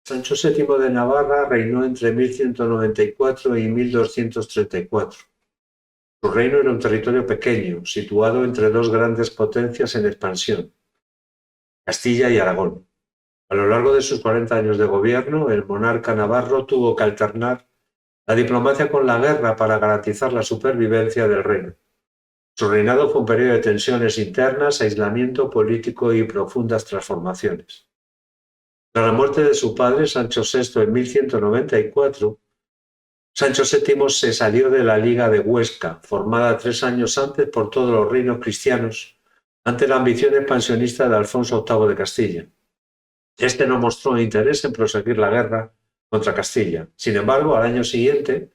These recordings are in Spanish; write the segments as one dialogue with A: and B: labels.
A: Sancho VII de Navarra reinó entre 1194 y 1234. Su reino era un territorio pequeño, situado entre dos grandes potencias en expansión, Castilla y Aragón. A lo largo de sus 40 años de gobierno, el monarca navarro tuvo que alternar la diplomacia con la guerra para garantizar la supervivencia del reino. Su reinado fue un periodo de tensiones internas, aislamiento político y profundas transformaciones. Tras la muerte de su padre, Sancho VI, en 1194, Sancho VII se salió de la Liga de Huesca, formada 3 años antes por todos los reinos cristianos, ante la ambición expansionista de Alfonso VIII de Castilla. Este no mostró interés en proseguir la guerra contra Castilla. Sin embargo, al año siguiente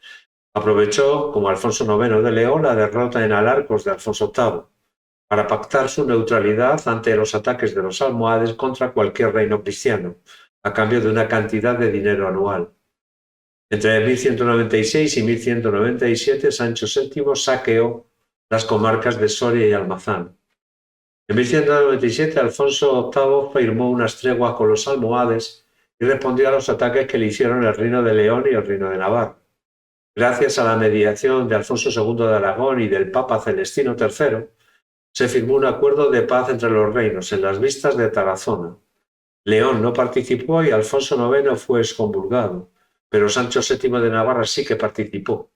A: aprovechó, como Alfonso IX de León, la derrota en Alarcos de Alfonso VIII para pactar su neutralidad ante los ataques de los almohades contra cualquier reino cristiano, a cambio de una cantidad de dinero anual. Entre 1196 y 1197, Sancho VII saqueó las comarcas de Soria y Almazán. En 1197, Alfonso VIII firmó unas treguas con los almohades y respondió a los ataques que le hicieron el Reino de León y el Reino de Navarra. Gracias a la mediación de Alfonso II de Aragón y del Papa Celestino III, se firmó un acuerdo de paz entre los reinos en las vistas de Tarazona. León no participó y Alfonso IX fue excomulgado, pero Sancho VII de Navarra sí que participó.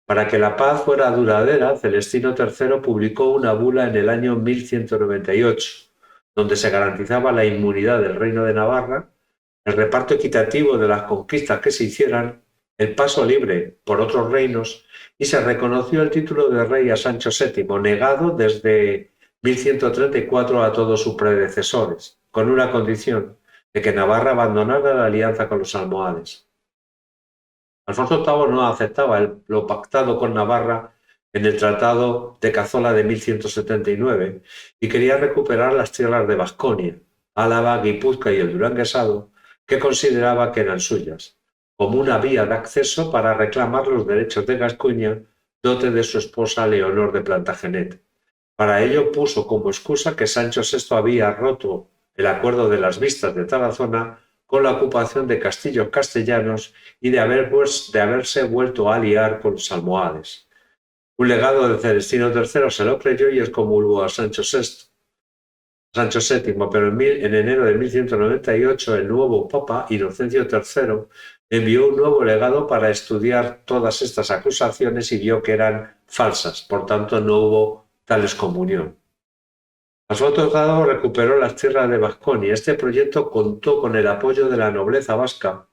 A: Para que la paz fuera duradera, Celestino III publicó una bula en el año 1198, donde se garantizaba la inmunidad del Reino de Navarra, el reparto equitativo de las conquistas que se hicieran, el paso libre por otros reinos, y se reconoció el título de rey a Sancho VII, negado desde 1134 a todos sus predecesores, con una condición, de que Navarra abandonara la alianza con los almohades. Alfonso VIII no aceptaba lo pactado con Navarra en el Tratado de Cazzola de 1179 y quería recuperar las tierras de Vasconia, Álava, Guipúzcoa y el Duranguesado, que consideraba que eran suyas, como una vía de acceso para reclamar los derechos de Gascuña, dote de su esposa Leonor de Plantagenet. Para ello puso como excusa que Sancho VI había roto el acuerdo de las vistas de Tarazona con la ocupación de castillos castellanos y de haberse vuelto a aliar con los almohades. Un legado de Celestino III se lo creyó y excomulgó a Sancho VII, pero en enero de 1198 el nuevo Papa, Inocencio III, envió un nuevo legado para estudiar todas estas acusaciones y vio que eran falsas, por tanto no hubo tal excomunión. Alfonso VIII recuperó las tierras de Vasconia. Este proyecto contó con el apoyo de la nobleza vasca,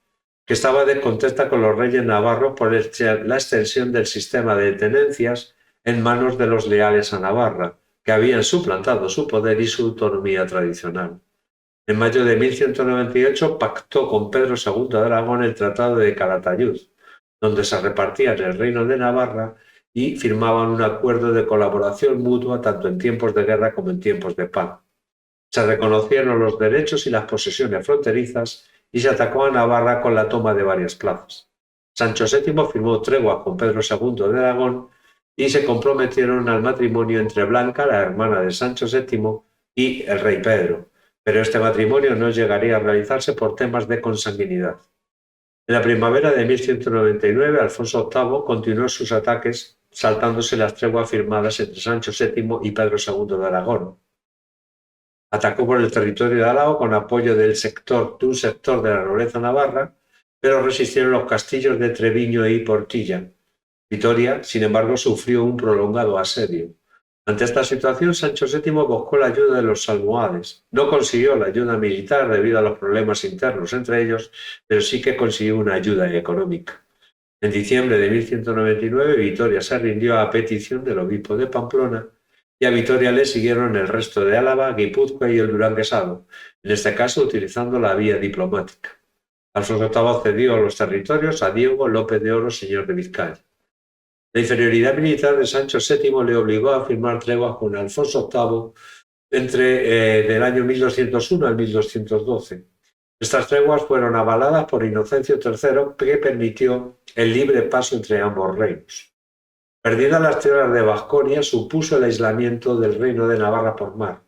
A: que estaba descontenta con los reyes navarros por la extensión del sistema de tenencias en manos de los leales a Navarra, que habían suplantado su poder y su autonomía tradicional. En mayo de 1198 pactó con Pedro II de Aragón el Tratado de Calatayud, donde se repartían el reino de Navarra y firmaban un acuerdo de colaboración mutua tanto en tiempos de guerra como en tiempos de paz. Se reconocieron los derechos y las posesiones fronterizas y se atacó a Navarra con la toma de varias plazas. Sancho VII firmó tregua con Pedro II de Aragón y se comprometieron al matrimonio entre Blanca, la hermana de Sancho VII, y el rey Pedro, pero este matrimonio no llegaría a realizarse por temas de consanguinidad. En la primavera de 1199, Alfonso VIII continuó sus ataques saltándose las treguas firmadas entre Sancho VII y Pedro II de Aragón. Atacó por el territorio de Álava con apoyo de un sector de la nobleza navarra, pero resistieron los castillos de Treviño y Portilla. Vitoria, sin embargo, sufrió un prolongado asedio. Ante esta situación, Sancho VII buscó la ayuda de los almohades. No consiguió la ayuda militar debido a los problemas internos entre ellos, pero sí que consiguió una ayuda económica. En diciembre de 1199, Vitoria se rindió a petición del obispo de Pamplona, y a Vitoria le siguieron el resto de Álava, Guipúzcoa y el Duranguesado, en este caso utilizando la vía diplomática. Alfonso VIII cedió los territorios a Diego López de Oro, señor de Vizcaya. La inferioridad militar de Sancho VII le obligó a firmar treguas con Alfonso VIII del año 1201 al 1212. Estas treguas fueron avaladas por Inocencio III, que permitió el libre paso entre ambos reinos. Perdidas las tierras de Vasconia, supuso el aislamiento del reino de Navarra por mar.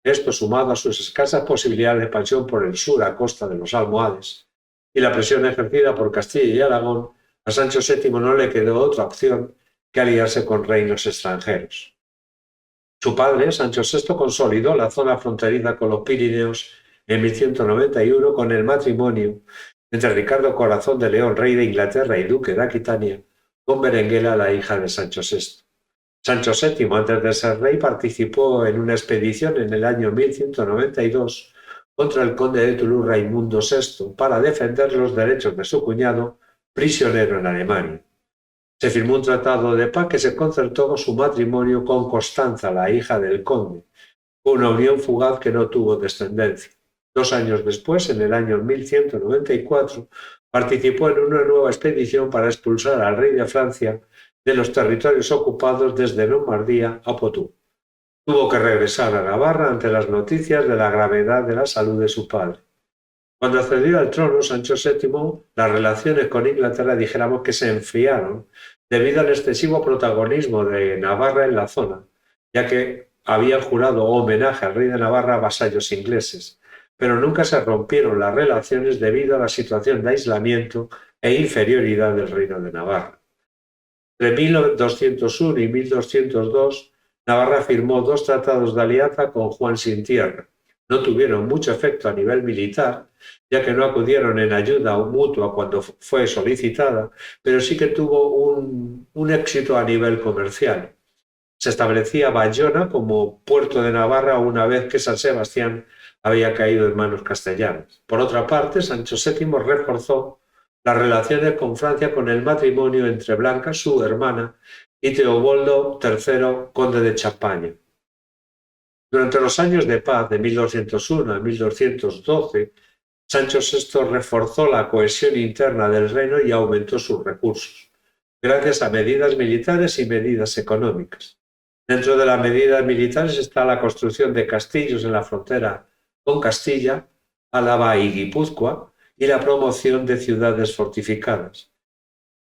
A: Esto, sumado a sus escasas posibilidades de expansión por el sur a costa de los almohades, y la presión ejercida por Castilla y Aragón, a Sancho VII no le quedó otra opción que aliarse con reinos extranjeros. Su padre, Sancho VI, consolidó la zona fronteriza con los Pirineos en 1191 con el matrimonio entre Ricardo Corazón de León, rey de Inglaterra y duque de Aquitania, con Berenguela, la hija de Sancho VI. Sancho VII, antes de ser rey, participó en una expedición en el año 1192 contra el conde de Toulouse Raimundo VI para defender los derechos de su cuñado, prisionero en Alemania. Se firmó un tratado de paz que se concertó su matrimonio con Constanza, la hija del conde, una unión fugaz que no tuvo descendencia. 2 años después, en el año 1194, participó en una nueva expedición para expulsar al rey de Francia de los territorios ocupados desde Lombardía a Poitou. Tuvo que regresar a Navarra ante las noticias de la gravedad de la salud de su padre. Cuando accedió al trono Sancho VII, las relaciones con Inglaterra dijéramos que se enfriaron debido al excesivo protagonismo de Navarra en la zona, ya que habían jurado homenaje al rey de Navarra a vasallos ingleses, pero nunca se rompieron las relaciones debido a la situación de aislamiento e inferioridad del reino de Navarra. Entre 1201 y 1202, Navarra firmó 2 tratados de alianza con Juan Sin Tierra. No tuvieron mucho efecto a nivel militar, ya que no acudieron en ayuda mutua cuando fue solicitada, pero sí que tuvo un éxito a nivel comercial. Se establecía Bayona como puerto de Navarra una vez que San Sebastián había caído en manos castellanas. Por otra parte, Sancho VII reforzó las relaciones con Francia con el matrimonio entre Blanca, su hermana, y Teobaldo III, conde de Champaña. Durante los años de paz de 1201 a 1212, Sancho VI reforzó la cohesión interna del reino y aumentó sus recursos, gracias a medidas militares y medidas económicas. Dentro de las medidas militares está la construcción de castillos en la frontera con Castilla, Álava y Guipúzcoa, y la promoción de ciudades fortificadas.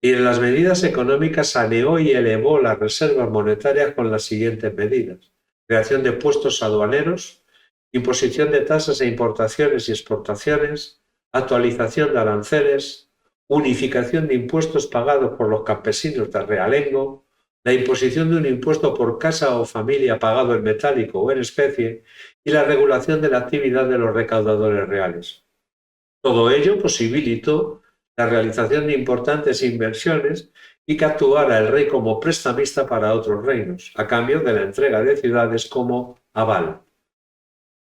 A: Y en las medidas económicas saneó y elevó las reservas monetarias con las siguientes medidas: creación de puestos aduaneros, imposición de tasas e importaciones y exportaciones, actualización de aranceles, unificación de impuestos pagados por los campesinos de realengo, la imposición de un impuesto por casa o familia pagado en metálico o en especie y la regulación de la actividad de los recaudadores reales. Todo ello posibilitó la realización de importantes inversiones y que actuara el rey como prestamista para otros reinos, a cambio de la entrega de ciudades como aval.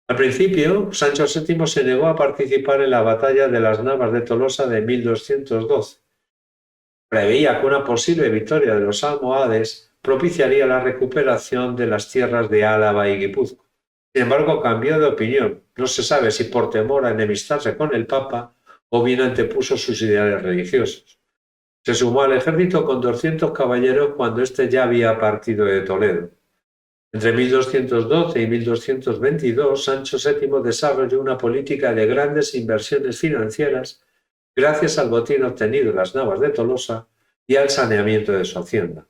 A: Al principio, Sancho VII se negó a participar en la batalla de las Navas de Tolosa de 1212. Preveía que una posible victoria de los almohades propiciaría la recuperación de las tierras de Álava y Guipúzcoa. Sin embargo, cambió de opinión. No se sabe si por temor a enemistarse con el Papa o bien antepuso sus ideales religiosos. Se sumó al ejército con 200 caballeros cuando éste ya había partido de Toledo. Entre 1212 y 1222, Sancho VII desarrolló una política de grandes inversiones financieras gracias al botín obtenido en las Navas de Tolosa y al saneamiento de su hacienda.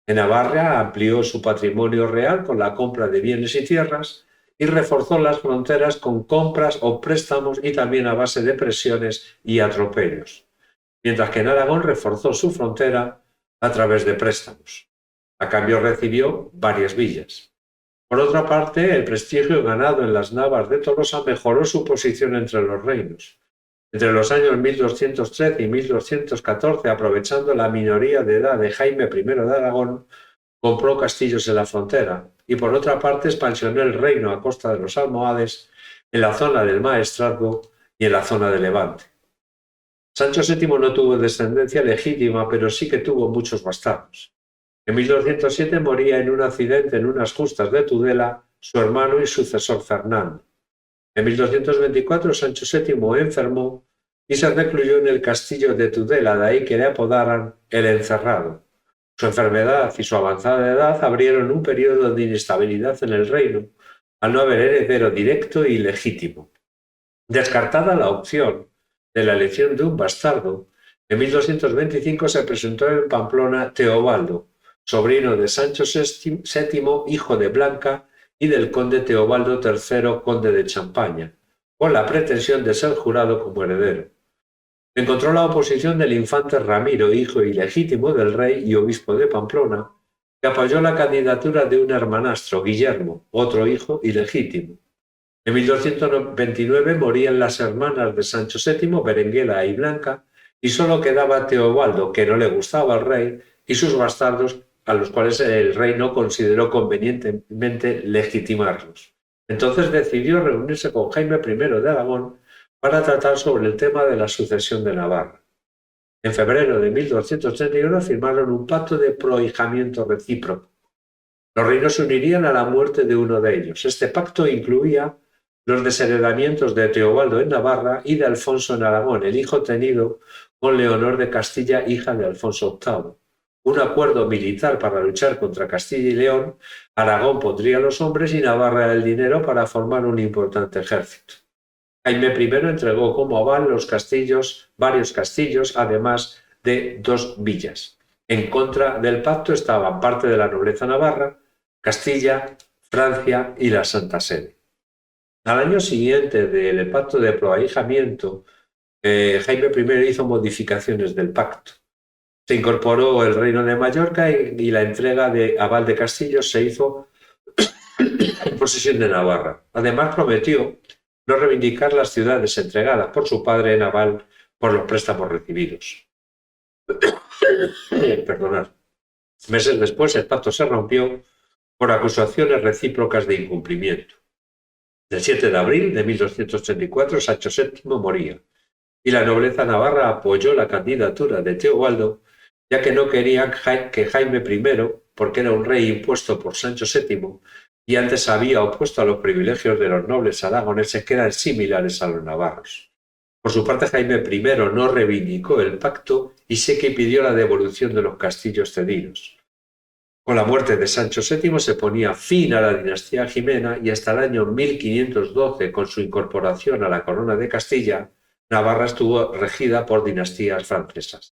A: En Navarra amplió su patrimonio real con la compra de bienes y tierras y reforzó las fronteras con compras o préstamos y también a base de presiones y atropellos, mientras que en Aragón reforzó su frontera a través de préstamos. A cambio recibió varias villas. Por otra parte, el prestigio ganado en las Navas de Tolosa mejoró su posición entre los reinos. Entre los años 1213 y 1214, aprovechando la minoría de edad de Jaime I de Aragón, compró castillos en la frontera y por otra parte expansionó el reino a costa de los almohades en la zona del Maestrazgo y en la zona de Levante. Sancho VII no tuvo descendencia legítima, pero sí que tuvo muchos bastardos. En 1207 moría en un accidente en unas justas de Tudela su hermano y sucesor Fernando. En 1224 Sancho VII enfermó y se recluyó en el castillo de Tudela, de ahí que le apodaran el Encerrado. Su enfermedad y su avanzada edad abrieron un periodo de inestabilidad en el reino, al no haber heredero directo y legítimo. Descartada la opción de la elección de un bastardo, en 1225 se presentó en Pamplona Teobaldo, sobrino de Sancho VII, hijo de Blanca y del conde Teobaldo III, conde de Champaña, con la pretensión de ser jurado como heredero. Encontró la oposición del infante Ramiro, hijo ilegítimo del rey y obispo de Pamplona, que apoyó la candidatura de un hermanastro, Guillermo, otro hijo ilegítimo. En 1229 morían las hermanas de Sancho VII, Berenguela y Blanca, y solo quedaba Teobaldo, que no le gustaba al rey, y sus bastardos, a los cuales el rey no consideró convenientemente legitimarlos. Entonces decidió reunirse con Jaime I de Aragón para tratar sobre el tema de la sucesión de Navarra. En febrero de 1231 firmaron un pacto de prohijamiento recíproco. Los reinos se unirían a la muerte de uno de ellos. Este pacto incluía los desheredamientos de Teobaldo en Navarra y de Alfonso en Aragón, el hijo tenido con Leonor de Castilla, hija de Alfonso VIII. Un acuerdo militar para luchar contra Castilla y León. Aragón pondría los hombres y Navarra el dinero para formar un importante ejército. Jaime I entregó como aval varios castillos, además de 2 villas. En contra del pacto estaban parte de la nobleza navarra, Castilla, Francia y la Santa Sede. Al año siguiente del pacto de proahijamiento, Jaime I hizo modificaciones del pacto. Se incorporó el reino de Mallorca y la entrega de aval de castillos se hizo en posesión de Navarra. Además prometió no reivindicar las ciudades entregadas por su padre en aval por los préstamos recibidos. Perdonad. Meses después el pacto se rompió por acusaciones recíprocas de incumplimiento. El 7 de abril de 1234 Sancho VII moría y la nobleza navarra apoyó la candidatura de Teobaldo, ya que no querían que Jaime I, porque era un rey impuesto por Sancho VII, y antes había opuesto a los privilegios de los nobles aragoneses que eran similares a los navarros. Por su parte, Jaime I no reivindicó el pacto y sí que pidió la devolución de los castillos cedidos. Con la muerte de Sancho VII se ponía fin a la dinastía jimena y hasta el año 1512, con su incorporación a la corona de Castilla, Navarra estuvo regida por dinastías francesas.